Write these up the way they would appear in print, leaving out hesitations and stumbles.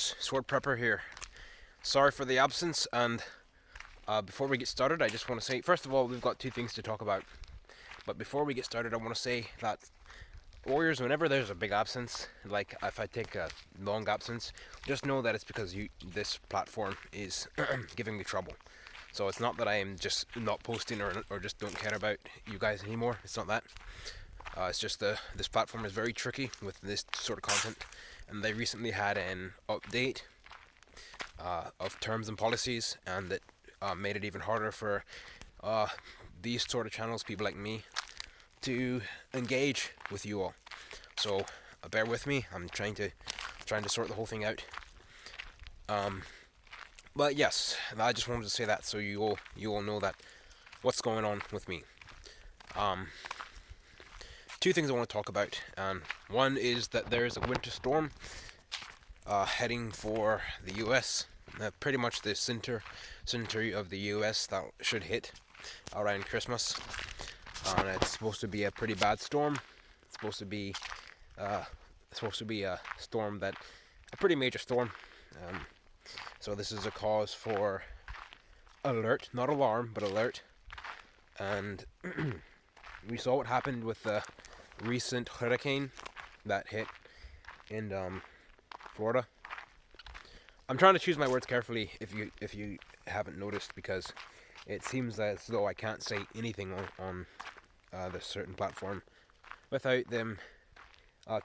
Warriors, Sword Prepper here. Sorry for the absence, and before we get started, I just want to say, first of all, we've got two things to talk about. But before we get started, I want to say that Warriors, whenever there's a big absence, like if I take a long absence, just know that it's because this platform is giving me trouble. So it's not that I am just not posting or just don't care about you guys anymore. It's not that. It's just this platform is very tricky with this sort of content, and they recently had an update of terms and policies, and it made it even harder for uh, these sort of channels, people like me, to engage with you all. So bear with me. I'm trying to sort the whole thing out. But yes, I just wanted to say that so you all know that what's going on with me. Um, Two things I want to talk about. One is that there is a winter storm heading for the U.S. Pretty much the center of the U.S. that should hit around Christmas. And it's supposed to be a pretty bad storm. It's uh, supposed to be a storm a pretty major storm. Um, so this is a cause for alert, not alarm, but alert. And we saw what happened with the recent hurricane that hit in Florida. I'm trying to choose my words carefully if you haven't noticed, because it seems as though I can't say anything on this certain platform without them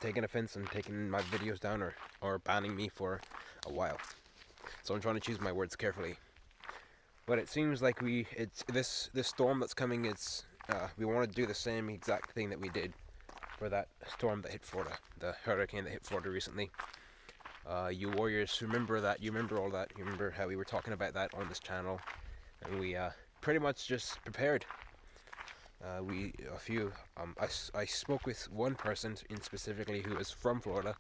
taking offense and taking my videos down or banning me for a while. So I'm trying to choose my words carefully. But it seems like it's this storm that's coming. We want to do the same exact thing that we did for that storm that hit Florida, the hurricane that hit Florida recently. You Warriors remember that. You remember all that. You remember how we were talking about that on this channel, and we pretty much just prepared. I spoke with one person in specifically who is from Florida,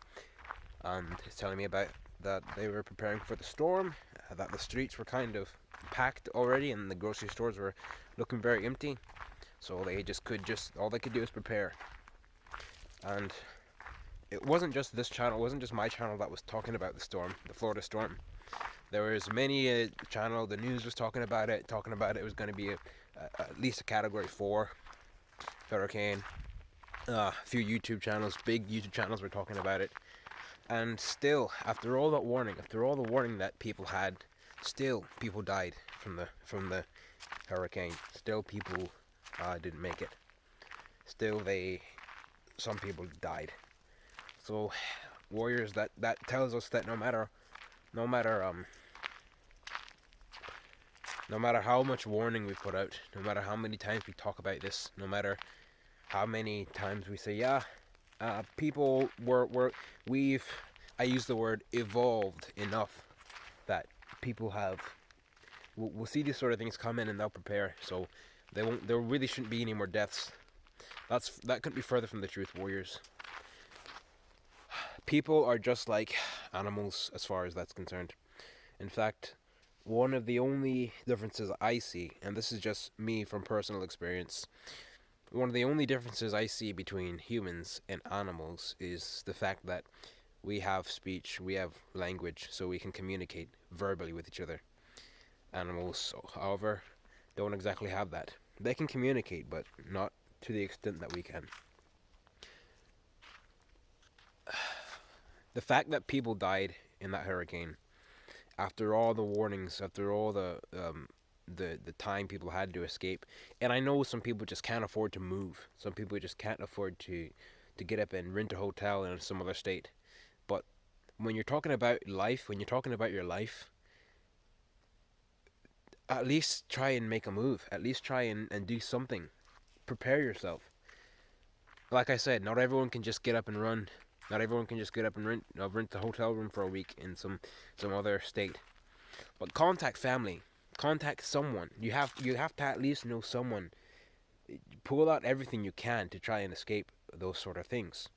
and he's telling me about that they were preparing for the storm, that the streets were kind of packed already, and the grocery stores were looking very empty. So all they could do is prepare. And it wasn't just this channel, it wasn't just my channel that was talking about the storm, the Florida storm. There was many channel, the news was talking about it was going to be at least a Category 4 hurricane. A few YouTube channels, big YouTube channels were talking about it. And still, after all the warning that people had, still people died from the hurricane. Still people didn't make it. Still some people died. So Warriors, that tells us that no matter how much warning we put out, no matter how many times we talk about this, no matter how many times we say, people we've, I use the word evolved enough that people will see these sort of things come in and they'll prepare. So there really shouldn't be any more deaths. That couldn't be further from the truth, Warriors. People are just like animals as far as that's concerned. In fact, one of the only differences I see, and this is just me from personal experience, one of the only differences I see between humans and animals is the fact that we have speech, we have language, so we can communicate verbally with each other. Animals, however, don't exactly have that. They can communicate, but not to the extent that we can. The fact that people died in that hurricane, after all the warnings, after all the time people had to escape, and I know some people just can't afford to move. Some people just can't afford to get up and rent a hotel in some other state. But when you're talking about life, when you're talking about your life, at least try and make a move. At least try and do something. Prepare yourself. Like I said, not everyone can just get up and run. Not everyone can just get up and rent a hotel room for a week in some other state. But contact family. Contact someone. You have to at least know someone. Pull out everything you can to try and escape those sort of things.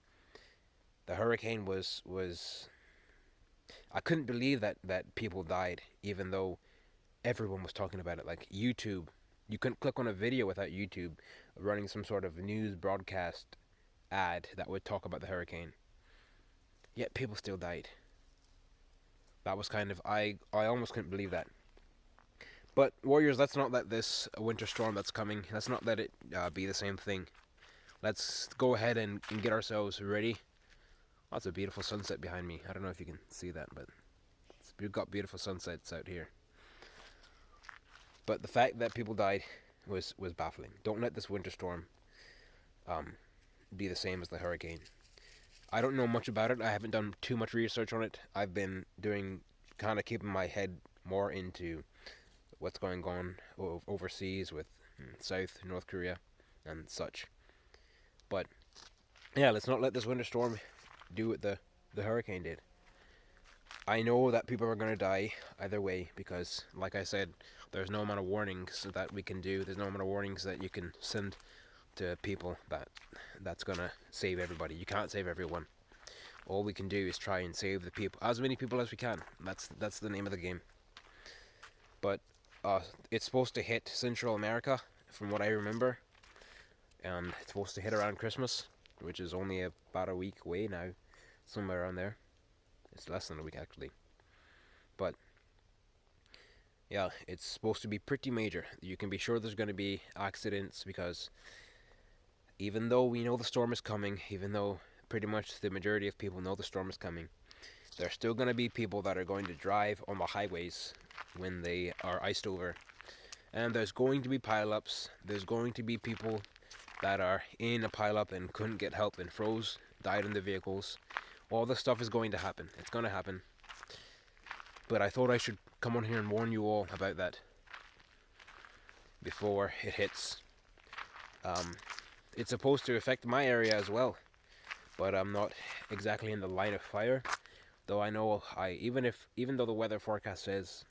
The hurricane was I couldn't believe that people died, even though everyone was talking about it. Like YouTube, you couldn't click on a video without YouTube running some sort of news broadcast ad that would talk about the hurricane. Yet people still died. That was kind of I almost couldn't believe that. But Warriors, let's not let this winter storm that's coming. Let's not let it be the same thing. Let's go ahead and get ourselves ready. Oh, that's a beautiful sunset behind me. I don't know if you can see that, but we've got beautiful sunsets out here. But the fact that people died was baffling. Don't let this winter storm um, be the same as the hurricane. I don't know much about it. I haven't done too much research on it. I've been doing kind of keeping my head more into what's going on overseas with South North Korea and such. But yeah, let's not let this winter storm do what the hurricane did. I know that people are going to die either way because, like I said, there's no amount of warnings that we can do. There's no amount of warnings that you can send to people that's going to save everybody. You can't save everyone. All we can do is try and save the people, as many people as we can. That's the name of the game. But it's supposed to hit Central America, from what I remember, and it's supposed to hit around Christmas, which is only about a week away now, somewhere around there. It's less than a week actually. But yeah, it's supposed to be pretty major. You can be sure there's going to be accidents because even though we know the storm is coming, even though pretty much the majority of people know the storm is coming, there's still going to be people that are going to drive on the highways when they are iced over. And there's going to be pileups. There's going to be people that are in a pileup and couldn't get help and froze, died in their vehicles. All this stuff is going to happen. It's going to happen. But I thought I should come on here and warn you all about that before it hits. It's supposed to affect my area as well, but I'm not exactly in the line of fire. Though I know even though the weather forecast says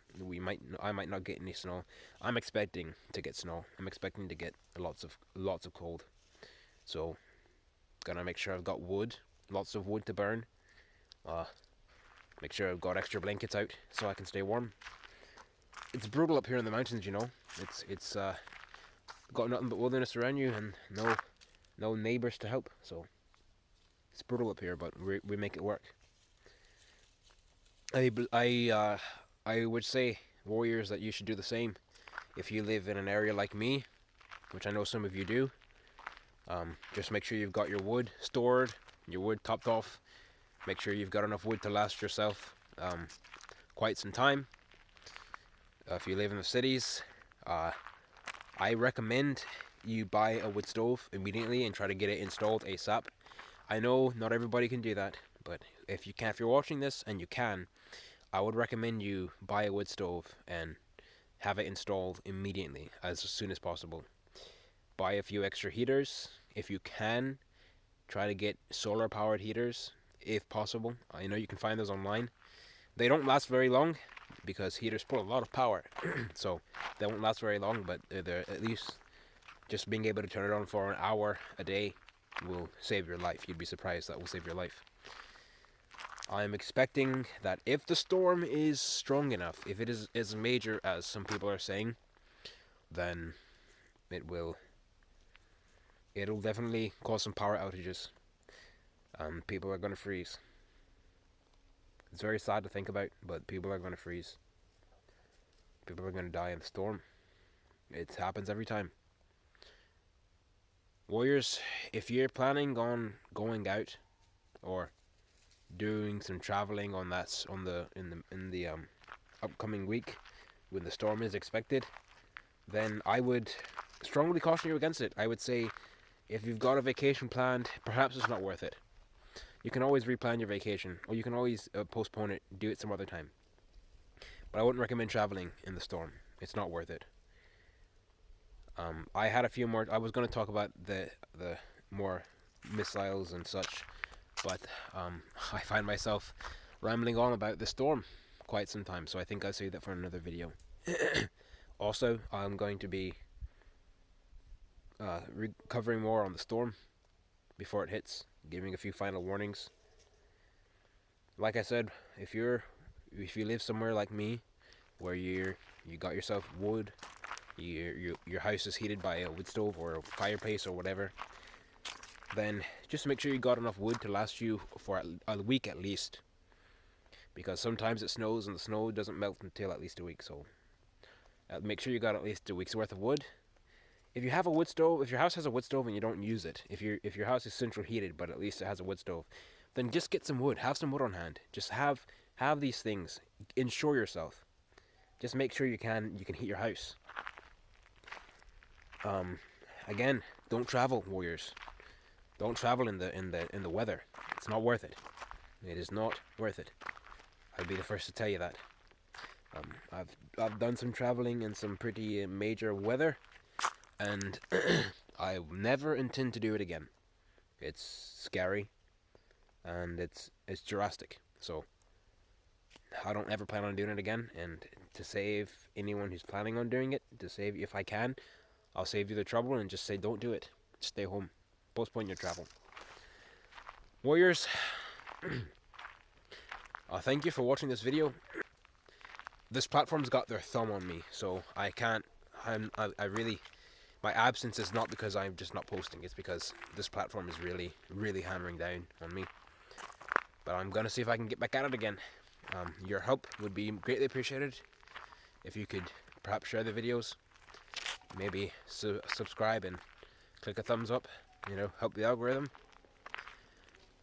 I might not get any snow, I'm expecting to get snow. I'm expecting to get lots of cold. So, gonna make sure I've got wood, lots of wood to burn. Make sure I've got extra blankets out so I can stay warm. It's brutal up here in the mountains, you know. It's got nothing but wilderness around you and no neighbors to help. So it's brutal up here, but we make it work. I would say, Warriors, that you should do the same if you live in an area like me, which I know some of you do. Just make sure you've got your wood stored, your wood topped off. Make sure you've got enough wood to last yourself quite some time. If you live in the cities, I recommend you buy a wood stove immediately and try to get it installed ASAP. I know not everybody can do that, but if you're watching this and you can, I would recommend you buy a wood stove and have it installed immediately, as soon as possible. Buy a few extra heaters if you can. Try to get solar powered heaters if possible. I know you can find those online. They don't last very long because heaters pull a lot of power, so they won't last very long. But they're at least just being able to turn it on for an hour a day will save your life. You'd be surprised that will save your life. I'm expecting that if the storm is strong enough, if it is as major as some people are saying, then it'll definitely cause some power outages. People are going to freeze. It's very sad to think about, but people are going to freeze. People are going to die in the storm. It happens every time. Warriors, if you're planning on going out or doing some traveling in the upcoming week when the storm is expected, then I would strongly caution you against it. I would say if you've got a vacation planned, perhaps it's not worth it. You can always replan your vacation, or you can always postpone it, do it some other time. But I wouldn't recommend traveling in the storm. It's not worth it. I had a few more. I was going to talk about the more missiles and such, but I find myself rambling on about the storm quite some time, so I think I'll save that for another video. Also, I'm going to be covering more on the storm before it hits, giving a few final warnings. Like I said, if you live somewhere like me, where you got yourself wood, your house is heated by a wood stove or a fireplace or whatever, then just make sure you got enough wood to last you for a week at least. because sometimes it snows and the snow doesn't melt until at least a week. So make sure you got at least a week's worth of wood. If you have a wood stove, if your house has a wood stove and you don't use it, if your house is central heated but at least it has a wood stove, then just get some wood. Have some wood on hand. Just have these things. Insure yourself. Just make sure you can heat your house. Again, don't travel, warriors. Don't travel in the weather. It's not worth it. It is not worth it. I'd be the first to tell you that. I've done some traveling in some pretty major weather, and I never intend to do it again. It's scary, and it's drastic. So I don't ever plan on doing it again. And to save anyone who's planning on doing it, to save if I can, I'll save you the trouble and just say don't do it. Stay home. Postpone your travel. Warriors, thank you for watching this video. This platform's got their thumb on me, so I can't. I really. My absence is not because I'm just not posting. It's because this platform is really, really hammering down on me. But I'm gonna see if I can get back at it again. Your help would be greatly appreciated. If you could perhaps share the videos, maybe subscribe and click a thumbs up. Help the algorithm.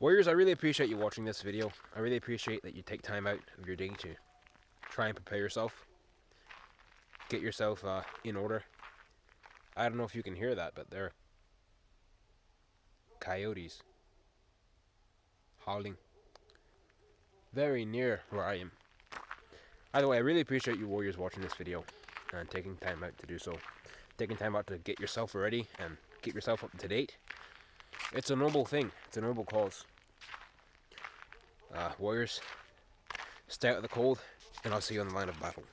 Warriors, I really appreciate you watching this video. I really appreciate that you take time out of your day to try and prepare yourself. Get yourself in order. I don't know if you can hear that, but they're coyotes howling very near where I am. Either way, I really appreciate you warriors watching this video and taking time out to do so. Taking time out to get yourself ready and keep yourself up to date. It's a noble thing. It's a noble cause. Warriors, stay out of the cold, and I'll see you on the line of battle.